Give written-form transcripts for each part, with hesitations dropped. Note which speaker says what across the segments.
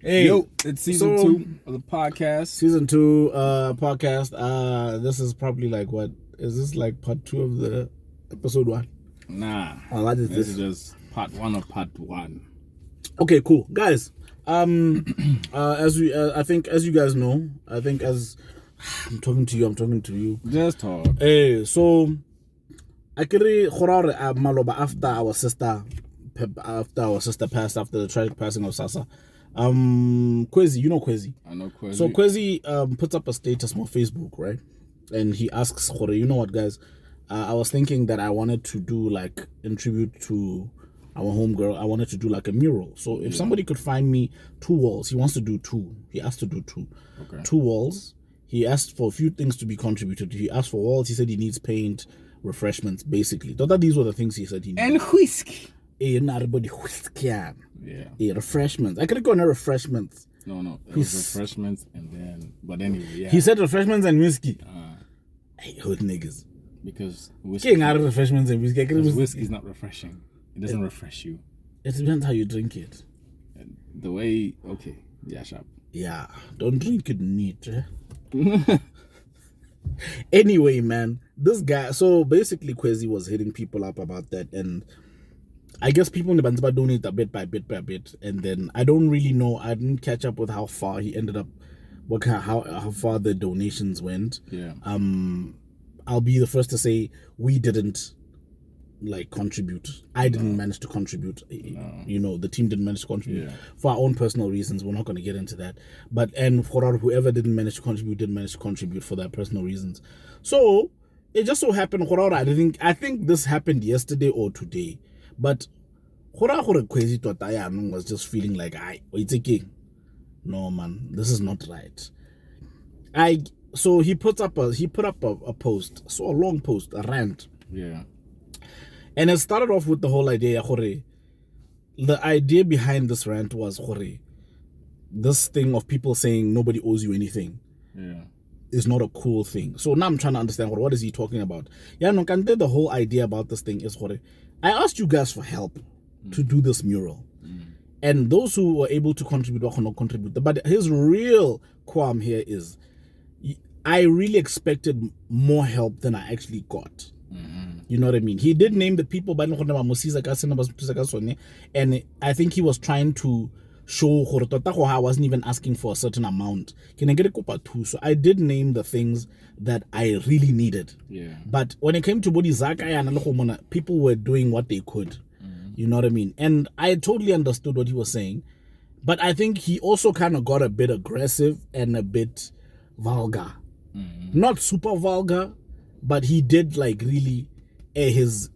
Speaker 1: Hey,
Speaker 2: Yo, it's season 2 of the podcast.
Speaker 1: Season 2 podcast. This is probably like what? Is this like part 2 of the episode 1?
Speaker 2: Nah.
Speaker 1: What is
Speaker 2: this is just part 1 of part 1.
Speaker 1: Okay, cool. Guys, as we I think as you guys know, as I'm talking to you.
Speaker 2: Just talk.
Speaker 1: Hey, so I carry horror maloba after our sister passed, after the tragic passing of Sasa. Khwezi, you know Khwezi.
Speaker 2: I know Khwezi.
Speaker 1: So Khwezi puts up a status on Facebook, right? And he asks, Khore, you know what, guys? I was thinking that I wanted to do like in tribute to our homegirl. I wanted to do like a mural. So if somebody could find me 2 walls, he wants to do 2. He asked to do 2.
Speaker 2: Okay.
Speaker 1: 2 walls. He asked for a few things to be contributed. He asked for walls. He said he needs paint, refreshments, basically. Thought these were the things he said he needed.
Speaker 2: And whiskey.
Speaker 1: Yeah. Refreshments. I could go on refreshments.
Speaker 2: No. It was refreshments and then, but anyway, yeah.
Speaker 1: He said refreshments and whiskey. I hate niggas.
Speaker 2: Because whiskey.
Speaker 1: Refreshments and whiskey.
Speaker 2: Whiskey is not refreshing. It doesn't refresh you.
Speaker 1: It depends how you drink it.
Speaker 2: And the way, okay, yeah, sharp.
Speaker 1: Yeah, don't drink it neat. Anyway, man, this guy. So basically, Khwezi was hitting people up about that, and I guess people in the Banzaba donate a bit by bit, and then I don't really know. I didn't catch up with how far he ended up, how far the donations went.
Speaker 2: Yeah.
Speaker 1: I'll be the first to say we didn't contribute. I didn't manage to contribute. No. You know, the team didn't manage to contribute for our own personal reasons. We're not going to get into that. And for whoever didn't manage to contribute for their personal reasons. So it just so happened. I think this happened yesterday or today. But Khwezi Didit was just feeling like, it's okay. No, man, this is not right. So he put up a post, so a long post, a rant.
Speaker 2: Yeah.
Speaker 1: And it started off with the whole idea, the idea behind this rant was, this thing of people saying nobody owes you anything.
Speaker 2: Yeah.
Speaker 1: Is not a cool thing. So now I'm trying to understand, what is he talking about? Yeah, no, the whole idea about this thing is, I asked you guys for help to do this mural. And those who were able to contribute were not contribute. But his real qualm here is, I really expected more help than I actually got. You know what I mean? He did name the people, and I think he was trying to show I wasn't even asking for a certain amount. So I did name the things that I really needed.
Speaker 2: Yeah.
Speaker 1: But when it came to Bodi Zaka and people were doing what they could. You know what I mean? And I totally understood what he was saying. But I think he also kind of got a bit aggressive and a bit vulgar. Not super vulgar, but he did really his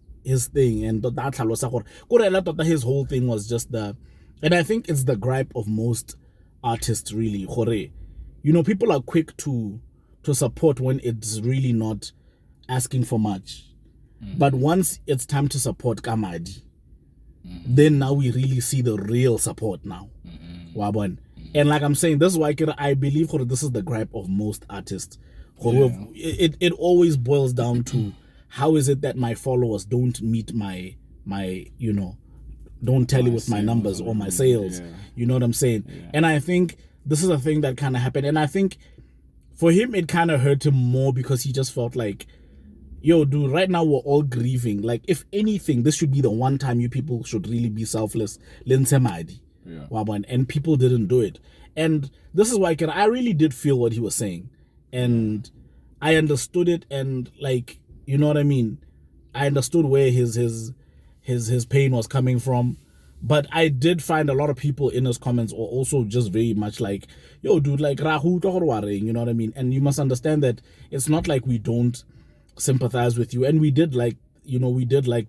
Speaker 1: thing. And his whole thing was just and I think it's the gripe of most artists, really. You know, people are quick to support when it's really not asking for much. But once it's time to support Kamadi, then now we really see the real support now. And like I'm saying, this is why I believe this is the gripe of most artists. It always boils down to, how is it that my followers don't meet my don't tally with my numbers or my sales. You know what I'm saying? And I think this is a thing that kind of happened. And I think for him, it kind of hurt him more because he just felt like, yo, dude, right now we're all grieving. Like, if anything, this should be the one time you people should really be selfless. And people didn't do it. And this is why I really did feel what he was saying. And I understood it, and you know what I mean? I understood where his pain was coming from. But I did find a lot of people in his comments were also just very much like, yo, dude, Rahu, you know what I mean? And you must understand that it's not like we don't sympathize with you. And we did like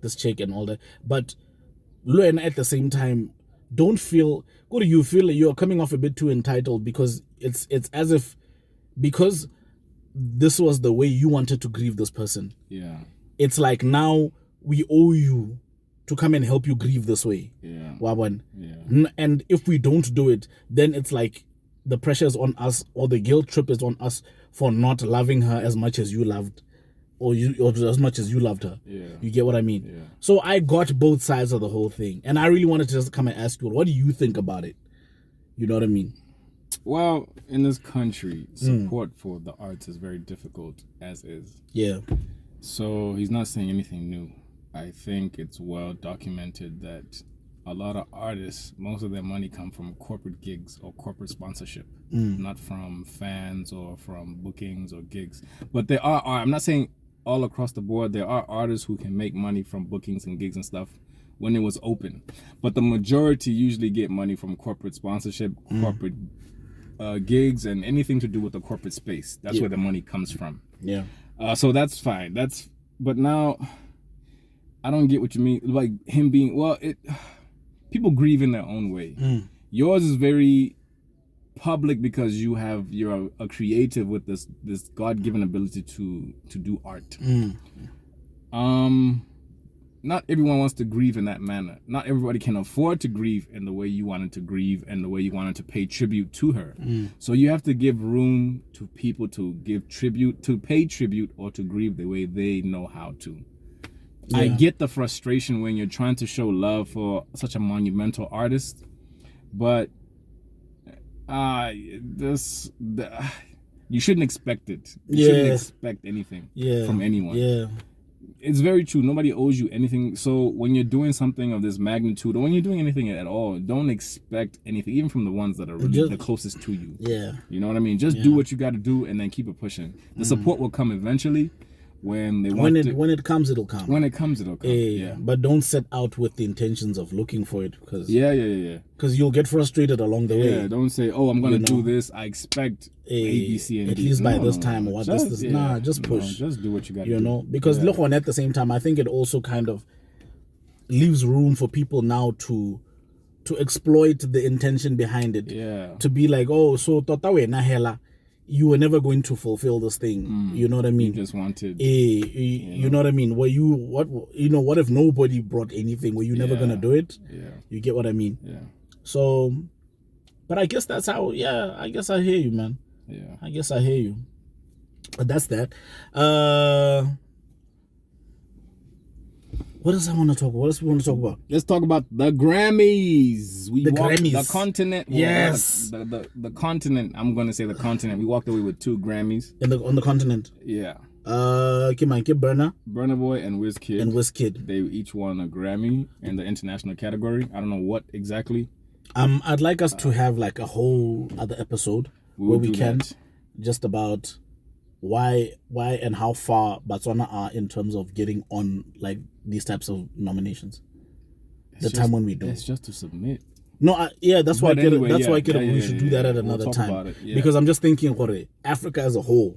Speaker 1: this chick and all that. But at the same time, don't feel, you feel like you're coming off a bit too entitled, because it's as if, because this was the way you wanted to grieve this person.
Speaker 2: Yeah.
Speaker 1: It's like, now we owe you to come and help you grieve this way.
Speaker 2: Yeah.
Speaker 1: And if we don't do it, then it's like the pressure is on us, or the guilt trip is on us for not loving her as much as you loved, or as much as you loved her.
Speaker 2: Yeah.
Speaker 1: You get what I mean?
Speaker 2: Yeah.
Speaker 1: So I got both sides of the whole thing, and I really wanted to just come and ask you, what do you think about it? You know what I mean?
Speaker 2: Well, in this country, support for the arts is very difficult, as is.
Speaker 1: Yeah.
Speaker 2: So he's not saying anything new. I think it's well documented that a lot of artists, most of their money come from corporate gigs or corporate sponsorship, not from fans or from bookings or gigs. But there are, I'm not saying all across the board, there are artists who can make money from bookings and gigs and stuff when it was open. But the majority usually get money from corporate sponsorship, corporate gigs, and anything to do with the corporate space. That's where the money comes from.
Speaker 1: Yeah.
Speaker 2: So that's fine. But now I don't get what you mean. Like him being, people grieve in their own way. Yours is very public because you're a creative with this God-given ability to do art. Not everyone wants to grieve in that manner. Not everybody can afford to grieve in the way you wanted to grieve and the way you wanted to pay tribute to her. So you have to give room to people to give tribute, to pay tribute, or to grieve the way they know how to. Yeah. I get the frustration when you're trying to show love for such a monumental artist, but you shouldn't expect it. You shouldn't expect anything from anyone. Yeah. It's very true. Nobody owes you anything. So when you're doing something of this magnitude, or when you're doing anything at all, don't expect anything, even from the ones that are really the closest to you. Yeah. You know what I mean? Just do what you got to do and then keep it pushing. The support will come eventually. When it comes, it'll come. When it comes, it'll come. Yeah.
Speaker 1: But don't set out with the intentions of looking for it, because
Speaker 2: because
Speaker 1: you'll get frustrated along the way.
Speaker 2: Yeah. Don't say, "Oh, I'm gonna do this. I expect A, B, C, and D."
Speaker 1: At least by this time, or what? Just push.
Speaker 2: Just do what you got to do.
Speaker 1: You know, because look, at the same time, I think it also kind of leaves room for people now to exploit the intention behind it.
Speaker 2: Yeah.
Speaker 1: To be like, oh, so totawe na hela. You were never going to fulfill this thing. You know what I mean?
Speaker 2: You just wanted.
Speaker 1: You know what I mean? What if nobody brought anything? Were you never gonna do it?
Speaker 2: Yeah.
Speaker 1: You get what I mean?
Speaker 2: Yeah.
Speaker 1: So, but I guess that's how. Yeah. I guess I hear you, man.
Speaker 2: Yeah.
Speaker 1: I guess I hear you. But that's that. What else I want to talk about? What else we want to talk about?
Speaker 2: Let's talk about the Grammys.
Speaker 1: Grammys.
Speaker 2: The continent.
Speaker 1: Yes.
Speaker 2: The continent. I'm going to say the continent. We walked away with 2 Grammys.
Speaker 1: On the continent.
Speaker 2: Yeah.
Speaker 1: Burna
Speaker 2: Boy and
Speaker 1: Wizkid.
Speaker 2: They each won a Grammy in the international category. I don't know what exactly.
Speaker 1: I'd like us to have like a whole other episode where we can just about why and how far Botswana are in terms of getting on like these types of nominations. Time when we do.
Speaker 2: It's just to submit.
Speaker 1: No, that's why we should do that at another time. Because I'm just thinking, Africa as a whole,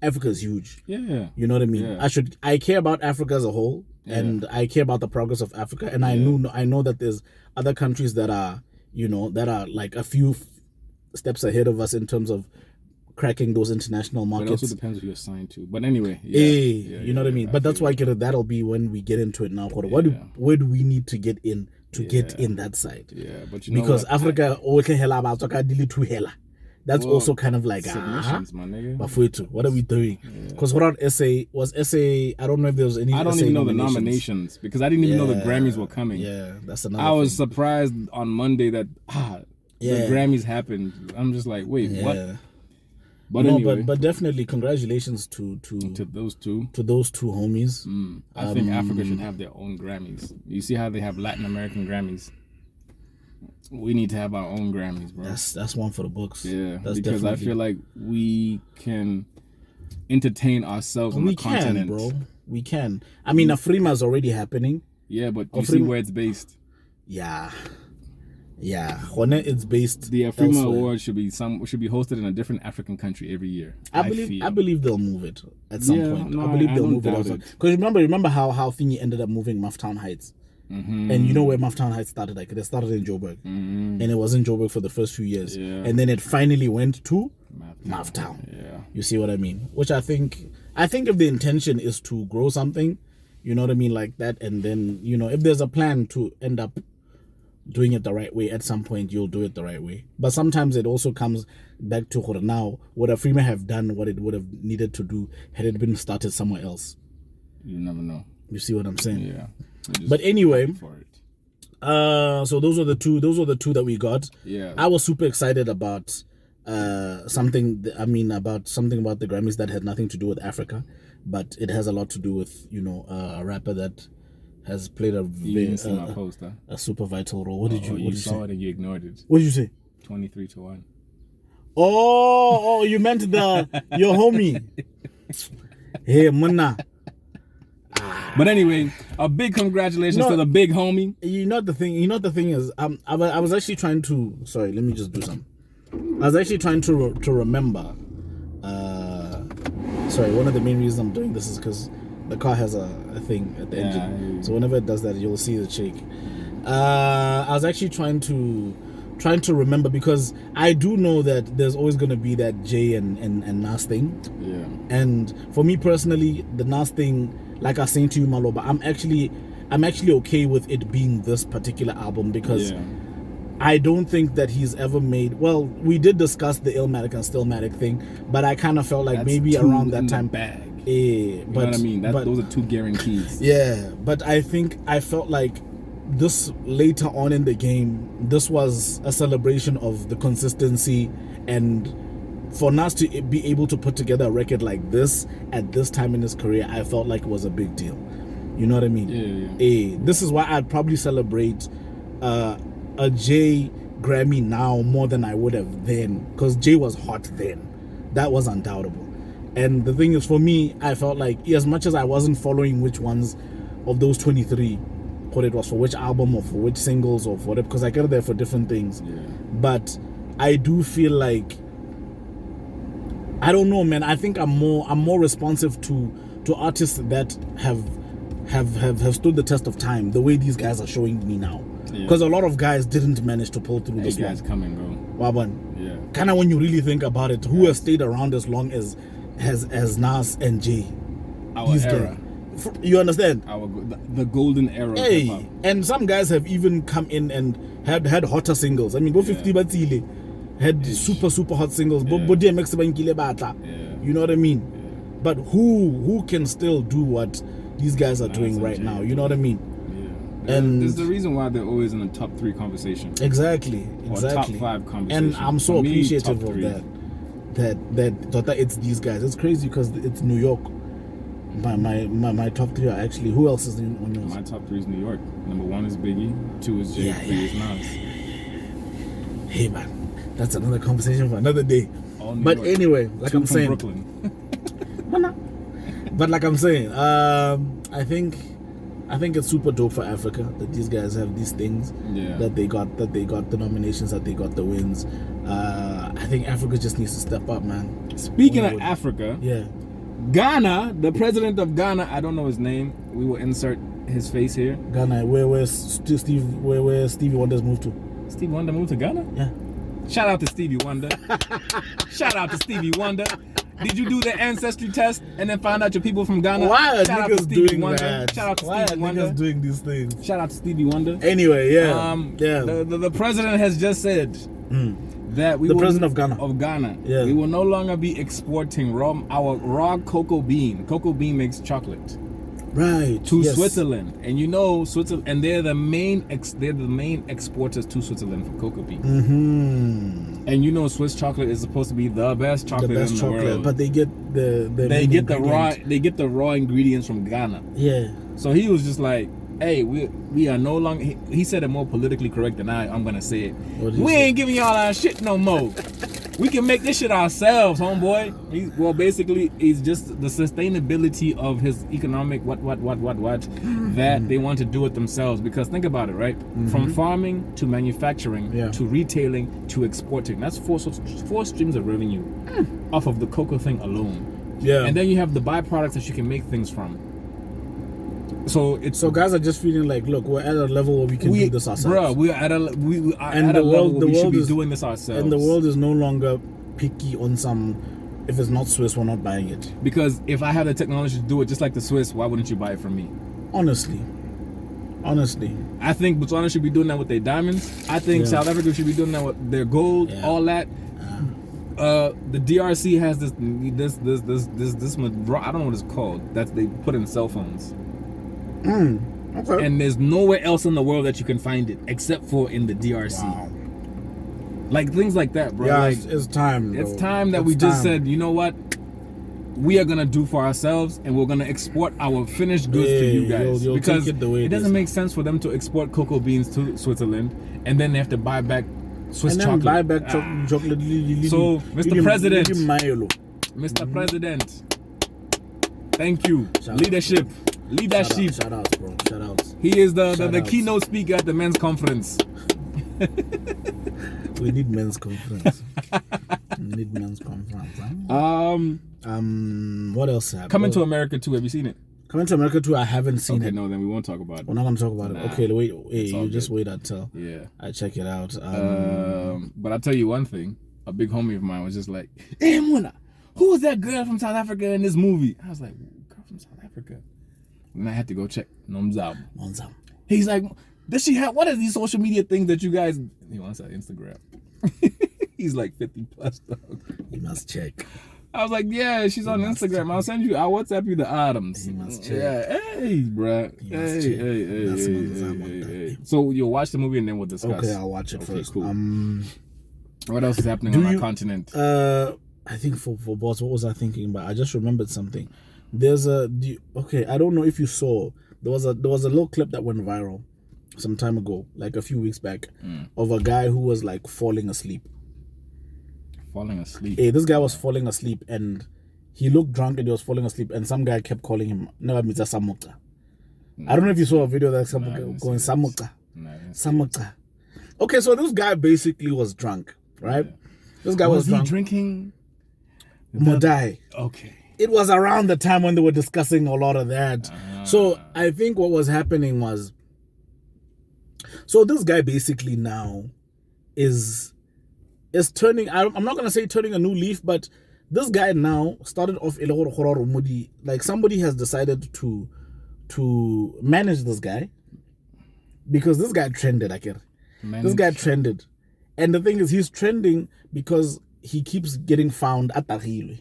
Speaker 1: Africa is huge.
Speaker 2: Yeah.
Speaker 1: You know what I mean?
Speaker 2: Yeah.
Speaker 1: I care about Africa as a whole, and I care about the progress of Africa, and I know that there's other countries that are like a few steps ahead of us in terms of cracking those international markets.
Speaker 2: But it also depends who you're signed to. But anyway,
Speaker 1: you know what I mean? But that's why that'll be when we get into it now. Where do we need to get in to get in that side?
Speaker 2: Yeah, but
Speaker 1: because Africa, that's also kind of like
Speaker 2: submissions, my nigga.
Speaker 1: But what are we doing? Because what was essay? I don't know if there was any.
Speaker 2: I don't even know the nominations because I didn't even know the Grammys were coming.
Speaker 1: Yeah, that's another.
Speaker 2: I was surprised on Monday that the Grammys happened. I'm just like, wait, what? But anyway,
Speaker 1: but definitely congratulations to
Speaker 2: those two
Speaker 1: homies.
Speaker 2: I think Africa should have their own Grammys. You see how they have Latin American Grammys? We need to have our own Grammys, bro.
Speaker 1: That's one for the books.
Speaker 2: Yeah, because I feel like we can entertain ourselves on the continent,
Speaker 1: bro. We can. I mean, Afrima's already happening.
Speaker 2: Yeah, but you see where it's based.
Speaker 1: Yeah. It's based.
Speaker 2: The Afrima Award should be hosted in a different African country every year.
Speaker 1: I believe they'll move it at some point. No, I believe they'll move it also. Because remember how Thingy ended up moving Maftown Heights. And you know where Maftown Heights started? Like it started in Joburg, and it was in Joburg for the first few years, and then it finally went to Maftown.
Speaker 2: Yeah,
Speaker 1: you see what I mean? Which I think if the intention is to grow something, you know what I mean, like that, and then if there's a plan to end up doing it the right way, at some point you'll do it the right way. But sometimes it also comes back to now would Afrima have done what it would have needed to do had it been started somewhere else?
Speaker 2: You never know.
Speaker 1: You see what I'm saying?
Speaker 2: Yeah.
Speaker 1: But anyway, So those are the two that we got.
Speaker 2: Yeah.
Speaker 1: I was super excited about something about the Grammys that had nothing to do with Africa, but it has a lot to do with, a rapper that has played
Speaker 2: You didn't see my post, huh?
Speaker 1: a super vital role. What did you
Speaker 2: saw
Speaker 1: say?
Speaker 2: it and you ignored it.
Speaker 1: What did you say?
Speaker 2: 23-1.
Speaker 1: Oh, you meant your homie. Hey, Muna.
Speaker 2: But anyway, a big congratulations to the big homie.
Speaker 1: You know the thing is, I was actually trying to. Sorry, let me just do something. I was actually trying to remember. Sorry, one of the main reasons I'm doing this is because the car has a thing at the engine. So whenever it does that, you'll see the shake. I was actually trying to remember, because I do know that there's always going to be that Jay and Nas thing.
Speaker 2: Yeah.
Speaker 1: And for me personally, the Nas thing, like I was saying to you, Maloba, I'm actually okay with it being this particular album, because I don't think that he's ever made. Well, we did discuss the Illmatic and Stillmatic thing, but I kind of felt like maybe around that time.
Speaker 2: Bag.
Speaker 1: But
Speaker 2: you know what I mean? Those are two guarantees.
Speaker 1: Yeah, but I felt like this later on in the game, this was a celebration of the consistency, and for Nas to be able to put together a record like this at this time in his career, I felt like it was a big deal. You know what I mean?
Speaker 2: Yeah.
Speaker 1: This is why I'd probably celebrate a Jay Grammy now more than I would have then, because Jay was hot then. That was undoubtable. And the thing is, for me, I felt like, as much as I wasn't following which ones of those 23, what it was for which album or for which singles or for whatever, because I got it there for different things.
Speaker 2: Yeah.
Speaker 1: But I do feel like, I don't know, man. I think I'm more responsive to artists that have stood the test of time, the way these guys are showing me now. Because a lot of guys didn't manage to pull through this
Speaker 2: guys
Speaker 1: one.
Speaker 2: coming, bro.
Speaker 1: Waban.
Speaker 2: Yeah.
Speaker 1: Kind of when you really think about it, who has stayed around as long as Nas and Jay?
Speaker 2: Our era.
Speaker 1: You understand?
Speaker 2: The golden era of hip-hop.
Speaker 1: And some guys have even come in and had hotter singles. I mean, 50 Batsile had super hot singles. You know what I mean?
Speaker 2: Yeah.
Speaker 1: But who can still do what these guys are doing right now? You know what I mean?
Speaker 2: Yeah.
Speaker 1: And
Speaker 2: there's the reason why they're always in the top 3 conversation.
Speaker 1: Exactly.
Speaker 2: Or top 5 conversation.
Speaker 1: And I'm so appreciative of
Speaker 2: that.
Speaker 1: That it's these guys. It's crazy because it's New York. My top 3 are actually, who else is on yours?
Speaker 2: My top 3 is New York. Number 1 is Biggie, 2 is Jay, 3 is Nas.
Speaker 1: Hey man, that's another conversation for another day. But
Speaker 2: York.
Speaker 1: Anyway, like
Speaker 2: 2
Speaker 1: I'm
Speaker 2: from
Speaker 1: saying,
Speaker 2: Brooklyn.
Speaker 1: But like I'm saying, I think it's super dope for Africa that these guys have these things. That they got the nominations, that they got the wins. I think Africa just needs to step up, man.
Speaker 2: Speaking of Africa,
Speaker 1: yeah.
Speaker 2: Ghana, the president of Ghana, I don't know his name. We will insert his face here.
Speaker 1: Ghana, where Stevie Wonder's moved to?
Speaker 2: Stevie Wonder moved to Ghana?
Speaker 1: Yeah.
Speaker 2: Shout out to Stevie Wonder. Shout out to Stevie Wonder. Did you do the ancestry test and then find out your people from Ghana?
Speaker 1: Why are
Speaker 2: Shout out to
Speaker 1: niggas
Speaker 2: Stevie
Speaker 1: doing
Speaker 2: Wonder.
Speaker 1: that?
Speaker 2: Shout out to
Speaker 1: Why
Speaker 2: Stevie
Speaker 1: are
Speaker 2: Wonder.
Speaker 1: niggas doing these things?
Speaker 2: Shout out to Stevie Wonder.
Speaker 1: Anyway,
Speaker 2: The president has just said that
Speaker 1: the president
Speaker 2: of Ghana,
Speaker 1: yeah.
Speaker 2: we will no longer be exporting our raw cocoa bean. Cocoa bean makes chocolate.
Speaker 1: Right.
Speaker 2: To Switzerland, and you know Switzerland, and they're the main exporters to Switzerland for cocoa bean.
Speaker 1: Mm-hmm.
Speaker 2: And you know Swiss chocolate is supposed to be the best chocolate in the world.
Speaker 1: But they get the
Speaker 2: raw ingredients from Ghana.
Speaker 1: Yeah.
Speaker 2: So he was just like, hey, we are no longer. He said it more politically correct than I'm gonna say it. We ain't giving y'all our shit no more. We can make this shit ourselves, homeboy. Basically, it's just the sustainability of his economic that they want to do it themselves. Because think about it, right? Mm-hmm. From farming to manufacturing to retailing to exporting. That's four streams of revenue off of the cocoa thing alone.
Speaker 1: Yeah.
Speaker 2: And then you have the byproducts that you can make things from. So
Speaker 1: guys are just feeling like, look, we're at a level where we can do this ourselves.
Speaker 2: Bro, we are at a level where we should be doing this ourselves.
Speaker 1: And the world is no longer picky on if it's not Swiss, we're not buying it.
Speaker 2: Because if I had the technology to do it just like the Swiss, why wouldn't you buy it from me?
Speaker 1: Honestly.
Speaker 2: I think Botswana should be doing that with their diamonds. I think South Africa should be doing that with their gold, all that. The DRC has this I don't know what it's called, that they put in cell phones.
Speaker 1: Okay.
Speaker 2: And there's nowhere else in the world that you can find it except for in the DRC.
Speaker 1: Wow.
Speaker 2: Like things like that, bro.
Speaker 1: Yeah,
Speaker 2: like,
Speaker 1: it's time.
Speaker 2: it's
Speaker 1: bro.
Speaker 2: time that we just said, you know what? We are gonna do for ourselves, and we're gonna export our finished goods to you guys.
Speaker 1: You'll
Speaker 2: because
Speaker 1: take it the way
Speaker 2: it doesn't make sense for them to export cocoa beans to Switzerland, and then they have to buy back Swiss
Speaker 1: and then
Speaker 2: chocolate.
Speaker 1: buy back chocolate.
Speaker 2: So, Mr. President,
Speaker 1: Milo.
Speaker 2: Mr. President, thank you.
Speaker 1: Shout
Speaker 2: Leadership.
Speaker 1: Shout outs, bro. Shout outs.
Speaker 2: He is the
Speaker 1: Shout-outs.
Speaker 2: keynote speaker at the men's conference.
Speaker 1: We need men's conference. Huh? What else happened?
Speaker 2: Coming to America too. Have you seen it?
Speaker 1: Coming to America too. I haven't seen
Speaker 2: Okay,
Speaker 1: it.
Speaker 2: no, then we won't talk about it.
Speaker 1: We're not gonna talk about it. Okay, wait. Hey, you
Speaker 2: all
Speaker 1: just
Speaker 2: good.
Speaker 1: wait until I check it out.
Speaker 2: But I'll tell you one thing. A big homie of mine was just like, "Hey, Muna, who was that girl from South Africa in this movie?" I was like, "Girl from South Africa." And I had to go check. Nomzam. He's like, "Does she have? What are these social media things that you guys?" He wants that Instagram. He's like 50 plus, dog.
Speaker 1: You must check.
Speaker 2: I was like, "Yeah, she's on Instagram. I'll send you. I'll WhatsApp you the items."
Speaker 1: You must check.
Speaker 2: Yeah, hey, bruh. Hey. So you'll watch the movie and then we'll discuss.
Speaker 1: Okay, I'll watch it first.
Speaker 2: Cool. What else is happening on our continent?
Speaker 1: I think for boss, what was I thinking about? I just remembered something. There's I don't know if you saw. There was a little clip that went viral some time ago, like a few weeks back, of a guy who was like falling asleep.
Speaker 2: Falling asleep.
Speaker 1: Hey, this guy was falling asleep and he looked drunk and he was falling asleep and some guy kept calling him Negamita Samuka. I don't know if you saw a video that's going Samuka. Samuka. Okay, so this guy basically was drunk, right? Yeah. This guy was drunk.
Speaker 2: He drinking
Speaker 1: Modai.
Speaker 2: Okay.
Speaker 1: It was around the time when they were discussing a lot of that. So I think what was happening was, so this guy basically now is turning, I'm not going to say turning a new leaf, but this guy now started off like somebody has decided to manage this guy because this guy trended. This guy trended. And the thing is, he's trending because he keeps getting found at Tahilwe.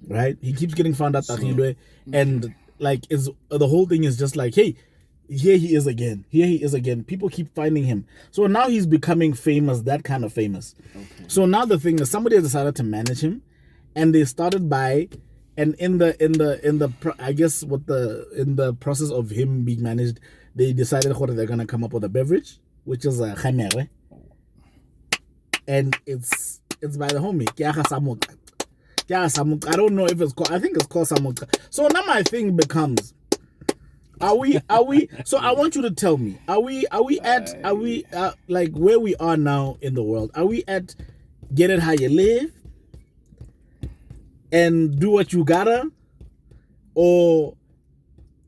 Speaker 1: Right? He keeps getting found at Tahilwe. And like, the whole thing is just like, hey, here he is again. Here he is again. People keep finding him. So now he's becoming famous, that kind of famous. Okay. So now the thing is, somebody has decided to manage him, and they started by, and in the process of him being managed, they decided that they're gonna come up with a beverage, which is a Gemere, and it's by the homie Samuka. I don't know if it's called. I think it's called Samuka. So now my thing becomes. Are we? So I want you to tell me. Are we like where we are now in the world? Are we at get it how you live and do what you gotta, or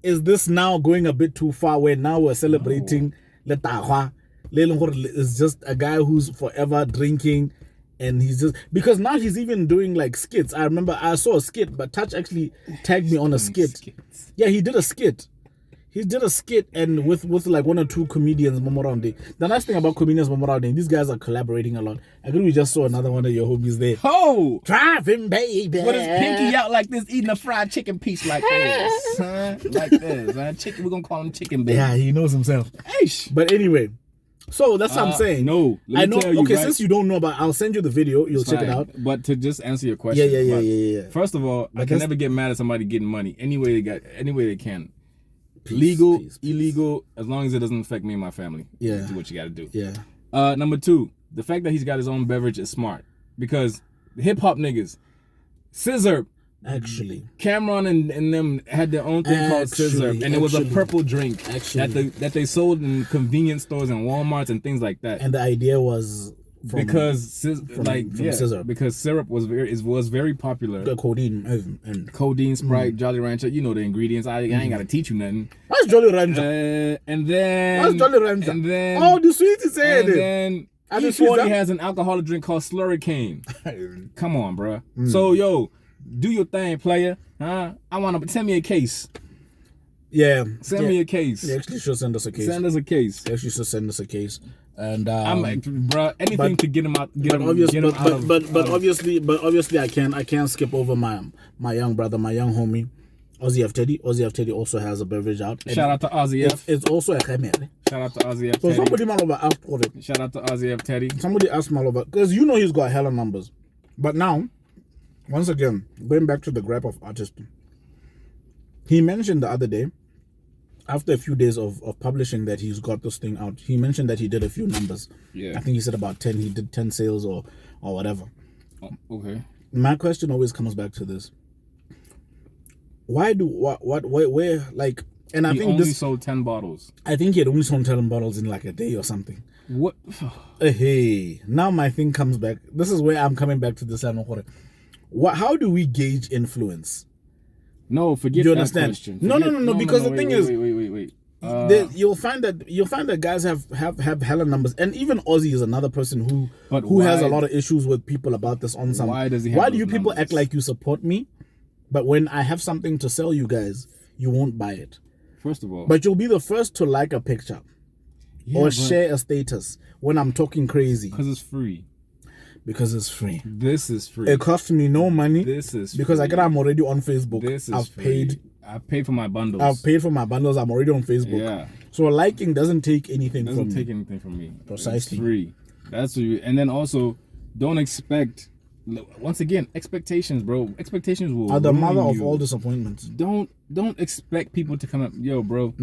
Speaker 1: is this now going a bit too far? Where now we're celebrating Letahwa? Is just a guy who's forever drinking, and he's just because now he's even doing like skits. I remember I saw a skit, but Touch actually tagged me on a skit. Yeah, he did a skit. He did a skit and with like one or two comedians Momorande. The nice thing about comedians Momorande, these guys are collaborating a lot. I think we just saw another one of your homies there.
Speaker 2: Oh!
Speaker 1: Driving, baby.
Speaker 2: With his pinky out like this, eating a fried chicken piece like this. Like this. Chicken, we're going to call him Chicken Baby.
Speaker 1: Yeah, he knows himself.
Speaker 2: Eish.
Speaker 1: But anyway, so that's what I'm saying.
Speaker 2: No,
Speaker 1: I know. Okay, since you don't know about, I'll send you the video. You'll check it out.
Speaker 2: But to just answer your question.
Speaker 1: Yeah.
Speaker 2: First of all, I can never get mad at somebody getting money any way they can. Legal, illegal, as long as it doesn't affect me and my family.
Speaker 1: Yeah.
Speaker 2: Do what you got to do.
Speaker 1: Yeah.
Speaker 2: Number two, the fact that he's got his own beverage is smart because the hip hop niggas, Scissor,
Speaker 1: actually,
Speaker 2: Cameron and them had their own thing called Scissor, and it was a purple drink that they sold in convenience stores and Walmarts and things like that.
Speaker 1: And the idea was.
Speaker 2: Because syrup was very popular.
Speaker 1: The codeine and
Speaker 2: codeine, Sprite, Jolly Rancher. You know the ingredients. I ain't gotta teach you nothing.
Speaker 1: What's Jolly Rancher?
Speaker 2: And then
Speaker 1: what's Jolly Rancher?
Speaker 2: And then
Speaker 1: the sweet is
Speaker 2: and then E40 has an alcoholic drink called Slurricane. Come on, bro. So yo, do your thing, player. Huh? Send me a case.
Speaker 1: Yeah.
Speaker 2: Send me a case.
Speaker 1: They actually should send us a case.
Speaker 2: Send us a case.
Speaker 1: They actually should send us a case. And
Speaker 2: I'm like, bro, anything to get him out. But obviously, I can't skip over my young brother, my young homie,
Speaker 1: Aussie F Teddy. Aussie F Teddy also has a beverage out.
Speaker 2: Shout out to Aussie F.
Speaker 1: It's also a Gemere.
Speaker 2: Shout out to Aussie F
Speaker 1: So
Speaker 2: Teddy.
Speaker 1: somebody Malova asked for it.
Speaker 2: Shout out to Aussie F Teddy.
Speaker 1: Somebody asked Malova, because you know he's got hella numbers. But now, once again, going back to the grab of artist, he mentioned the other day, after a few days of publishing that he's got this thing out, he mentioned that he did a few numbers.
Speaker 2: Yeah.
Speaker 1: I think he said about 10. He did 10 sales or whatever.
Speaker 2: Oh, okay.
Speaker 1: My question always comes back to this. Why do, where, like, and I
Speaker 2: He
Speaker 1: think
Speaker 2: only
Speaker 1: this,
Speaker 2: sold 10 bottles.
Speaker 1: I think he had only sold 10 bottles in like a day or something.
Speaker 2: What?
Speaker 1: Hey, now my thing comes back. This is where I'm coming back to this. How do we gauge influence?
Speaker 2: No, forget
Speaker 1: You
Speaker 2: that
Speaker 1: understand?
Speaker 2: question.
Speaker 1: No, because the thing is,
Speaker 2: Wait.
Speaker 1: you'll find that guys have hella numbers, and even Ozzy is another person who has a lot of issues with people about this on some.
Speaker 2: Why does he have
Speaker 1: Why do
Speaker 2: those
Speaker 1: you people
Speaker 2: numbers?
Speaker 1: act like you support me, but when I have something to sell you guys, you won't buy it?
Speaker 2: First of all,
Speaker 1: But you'll be the first to like a picture or
Speaker 2: but-
Speaker 1: share a status when I'm talking crazy
Speaker 2: because it's free.
Speaker 1: because it's free.
Speaker 2: This is free.
Speaker 1: It costs me no money.
Speaker 2: This is
Speaker 1: because
Speaker 2: free.
Speaker 1: I'm already on Facebook.
Speaker 2: This is
Speaker 1: I've
Speaker 2: free. I paid for my bundles.
Speaker 1: I've paid for my bundles. I'm already on Facebook.
Speaker 2: Yeah.
Speaker 1: So liking doesn't take anything
Speaker 2: Doesn't
Speaker 1: from
Speaker 2: take
Speaker 1: me.
Speaker 2: anything from me.
Speaker 1: Precisely.
Speaker 2: It's free. That's what you, and then also don't expect. Once again, expectations, bro. Expectations will
Speaker 1: Are the
Speaker 2: ruin
Speaker 1: mother of
Speaker 2: you.
Speaker 1: all disappointments.
Speaker 2: Don't expect people to come up. Yo, bro.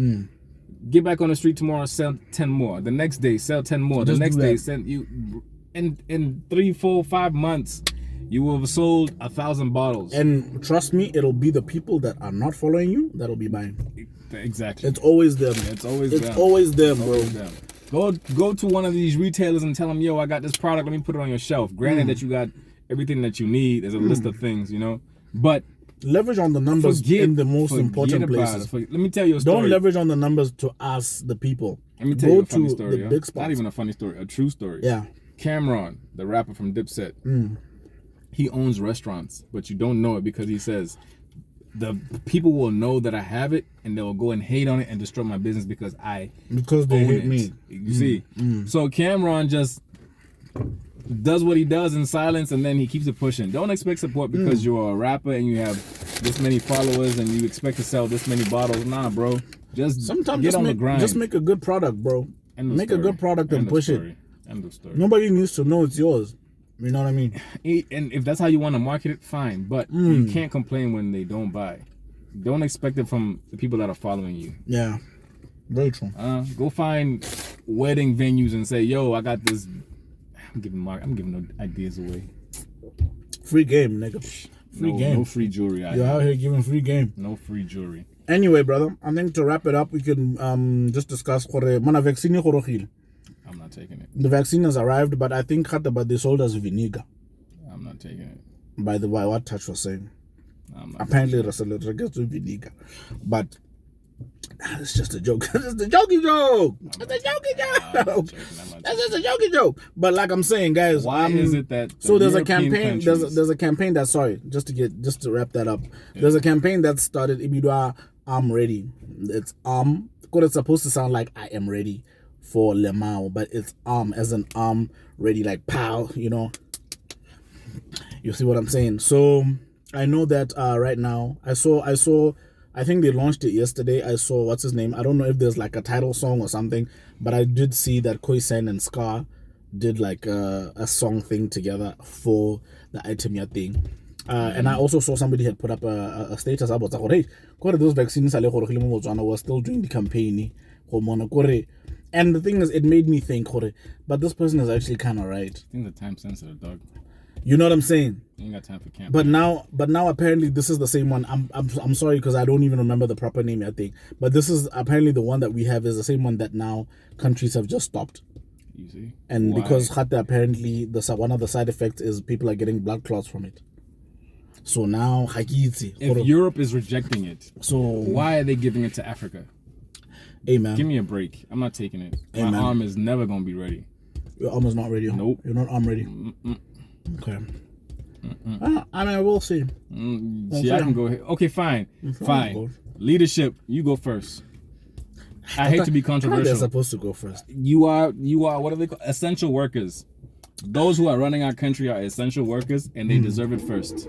Speaker 2: Get back on the street tomorrow. Sell 10 more. The next day, sell 10 more.
Speaker 1: Just
Speaker 2: the next
Speaker 1: do
Speaker 2: day,
Speaker 1: that.
Speaker 2: send you. In 3, 4, 5 months, you will have sold 1,000 bottles.
Speaker 1: And trust me, it'll be the people that are not following you that'll be buying.
Speaker 2: Exactly.
Speaker 1: It's always them.
Speaker 2: It's always
Speaker 1: It's
Speaker 2: them.
Speaker 1: always them, bro.
Speaker 2: Always them. Go to one of these retailers and tell them, yo, I got this product. Let me put it on your shelf. Granted that you got everything that you need. There's a list of things, you know. But
Speaker 1: Leverage on the numbers in the most important
Speaker 2: about
Speaker 1: places.
Speaker 2: it. Let me tell you a story.
Speaker 1: Don't leverage on the numbers to us, the people.
Speaker 2: Let me tell
Speaker 1: Go
Speaker 2: you a funny
Speaker 1: to
Speaker 2: story.
Speaker 1: the
Speaker 2: Yo.
Speaker 1: big spots.
Speaker 2: Not even a funny story, a true story.
Speaker 1: Yeah.
Speaker 2: Cameron, the rapper from Dipset, he owns restaurants, but you don't know it because he says the people will know that I have it and they'll go and hate on it and destroy my business because they
Speaker 1: hate
Speaker 2: it.
Speaker 1: me.
Speaker 2: You see? So Cameron just does what he does in silence and then he keeps it pushing. Don't expect support because you're a rapper and you have this many followers and you expect to sell this many bottles. Nah, bro. Just
Speaker 1: Sometimes
Speaker 2: get
Speaker 1: just
Speaker 2: on
Speaker 1: make,
Speaker 2: the grind.
Speaker 1: just make a good product, bro.
Speaker 2: End of
Speaker 1: Make a
Speaker 2: story.
Speaker 1: good product and
Speaker 2: End of
Speaker 1: push it.
Speaker 2: story. End of story.
Speaker 1: Nobody needs to know it's yours. You know what I mean?
Speaker 2: And if that's how you want to market it, fine. But you can't complain when they don't buy. Don't expect it from the people that are following you.
Speaker 1: Yeah. Very true.
Speaker 2: Go find wedding venues and say, yo, I got this. I'm giving no ideas away.
Speaker 1: Free game, nigga. Free game.
Speaker 2: No free jewelry.
Speaker 1: You're out here giving free game.
Speaker 2: No free jewelry.
Speaker 1: Anyway, brother, I think to wrap it up, we can just discuss mana vaccine gorogile.
Speaker 2: I'm not taking it.
Speaker 1: The vaccine has arrived, but I think but they sold us vinegar.
Speaker 2: I'm not taking it.
Speaker 1: By the way, what Touch was saying.
Speaker 2: I'm not
Speaker 1: Apparently, it gets to vinegar. But it's just a joke. It's a jokey joke. It's a jokey joke. That's just a jokey joke. But like I'm saying, guys,
Speaker 2: Why is it that
Speaker 1: so there's
Speaker 2: European
Speaker 1: a campaign.
Speaker 2: countries-
Speaker 1: There's a campaign that just to wrap that up. There's a campaign that started. Ibidwa, I'm ready. It's Because it's supposed to sound like I am ready for Lemao, but it's as an ready, like pow. You know. You see what I'm saying? So I know that right now I saw. I think they launched it yesterday. I saw, what's his name? I don't know if there's like a title song or something, but I did see that Khoisan and Scar did like a song thing together for the Itemia thing. And I also saw somebody had put up a status about that. Hey, those vaccines were still doing the campaign. And the thing is, it made me think, but this person is actually kind of right.
Speaker 2: I think the time sensitive, dog.
Speaker 1: You know what I'm saying?
Speaker 2: You ain't got time for camp.
Speaker 1: But now apparently this is the same one. I'm sorry because I don't even remember the proper name, I think. But this is apparently the one that we have is the same one that now countries have just stopped.
Speaker 2: You see?
Speaker 1: And
Speaker 2: Why?
Speaker 1: because Khata apparently one of the side effects is people are getting blood clots from it. So now
Speaker 2: if Europe is rejecting it,
Speaker 1: so
Speaker 2: why are they giving it to Africa?
Speaker 1: Hey man,
Speaker 2: Give me a break. I'm not taking it.
Speaker 1: Hey,
Speaker 2: My
Speaker 1: man.
Speaker 2: arm is never gonna be ready.
Speaker 1: your arm is not ready.
Speaker 2: Nope.
Speaker 1: You're not arm ready. Okay. I mean, we'll see.
Speaker 2: See, I can go ahead. Okay, fine. Fine. Leadership, you go first. I hate to be
Speaker 1: They're
Speaker 2: controversial.
Speaker 1: supposed to go first.
Speaker 2: You are what are they called? Essential workers. Those who are running our country are essential workers, and they deserve it first.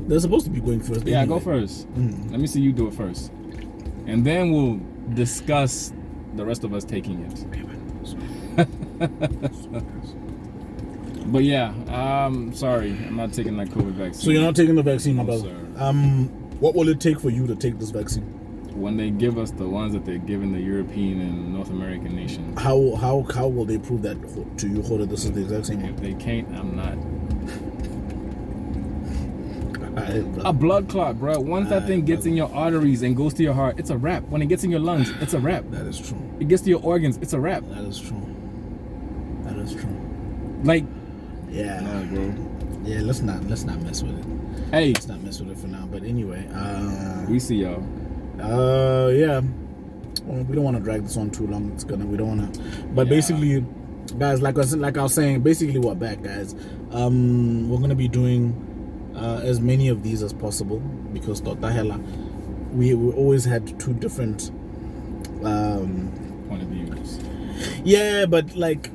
Speaker 1: They're supposed to be going first.
Speaker 2: Yeah,
Speaker 1: anyway.
Speaker 2: go first. Let me see you do it first, and then we'll discuss the rest of us taking it. But yeah, sorry, I'm not taking that COVID vaccine.
Speaker 1: So you're not taking the vaccine, my
Speaker 2: No,
Speaker 1: brother?
Speaker 2: sir.
Speaker 1: What will it take for you to take this vaccine?
Speaker 2: When they give us the ones that they're giving the European and North American nations.
Speaker 1: How will they prove that to you, that this is the exact same
Speaker 2: If
Speaker 1: one?
Speaker 2: they can't, I'm not.
Speaker 1: Alright, bro.
Speaker 2: A blood clot, bro. Once that thing gets in your arteries and goes to your heart, it's a wrap. When it gets in your lungs, it's a wrap.
Speaker 1: That is true.
Speaker 2: It gets to your organs, it's a wrap.
Speaker 1: That is true. That is true.
Speaker 2: Like,
Speaker 1: Yeah.
Speaker 2: no, bro.
Speaker 1: Yeah, let's not mess with it.
Speaker 2: Hey,
Speaker 1: Let's not mess with it for now. But anyway,
Speaker 2: we see y'all.
Speaker 1: yeah. Well, we don't want to drag this on too long. We don't want to. But
Speaker 2: Yeah.
Speaker 1: basically, guys, like I was saying, basically we're back, guys. We're gonna be doing as many of these as possible because we always had two different.
Speaker 2: Point of views.
Speaker 1: Yeah, but like.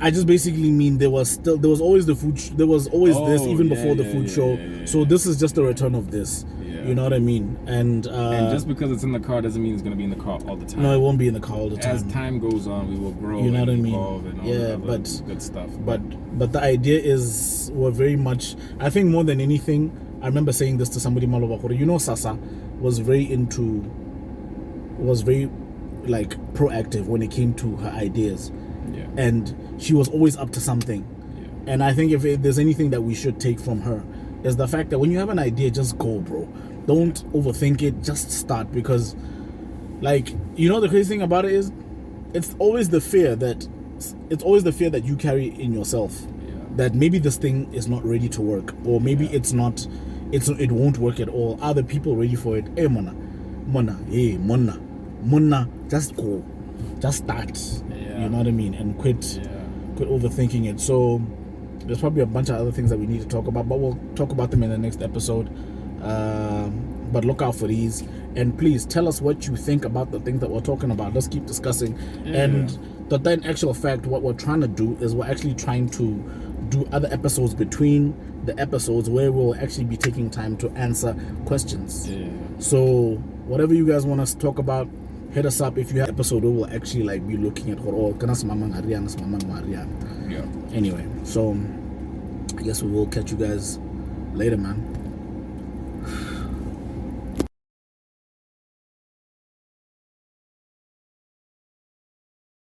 Speaker 1: I just basically mean there was always the food. There was always this even before the food show. So this is just a return of this.
Speaker 2: Yeah.
Speaker 1: You know what I mean? And
Speaker 2: just because it's in the car doesn't mean it's going to be in the car all the time.
Speaker 1: no, it won't be in the car all the time.
Speaker 2: As time goes on, we will grow.
Speaker 1: You know
Speaker 2: and
Speaker 1: what I mean?
Speaker 2: evolve and all
Speaker 1: Yeah,
Speaker 2: that other
Speaker 1: but-
Speaker 2: good stuff.
Speaker 1: But the idea is we're very much. I think more than anything, I remember saying this to somebody, Malobakore. You know, Sasa was very like proactive when it came to her ideas.
Speaker 2: yeah.
Speaker 1: And she was always up to something.
Speaker 2: Yeah.
Speaker 1: And I think if there's anything that we should take from her is the fact that when you have an idea, just go, bro. Don't overthink it, just start. Because like, you know, the crazy thing about it is it's always the fear that you carry in yourself,
Speaker 2: Yeah.
Speaker 1: that maybe this thing is not ready to work, or maybe it won't work at all. Are the people ready for it? Hey mona, just go, just start.
Speaker 2: Yeah.
Speaker 1: You know what I mean? And quit overthinking it. So there's probably a bunch of other things that we need to talk about, but we'll talk about them in the next episode. But look out for these, and please tell us what you think about the things that we're talking about. Let's keep discussing.
Speaker 2: Yeah.
Speaker 1: And in actual fact, what we're trying to do is we're actually trying to do other episodes between the episodes where we'll actually be taking time to answer questions.
Speaker 2: Yeah.
Speaker 1: So whatever you guys want us to talk about, hit us up. If you have an episode, we will actually like be looking at what
Speaker 2: Yeah.
Speaker 1: anyway. So I guess we will catch you guys later, man.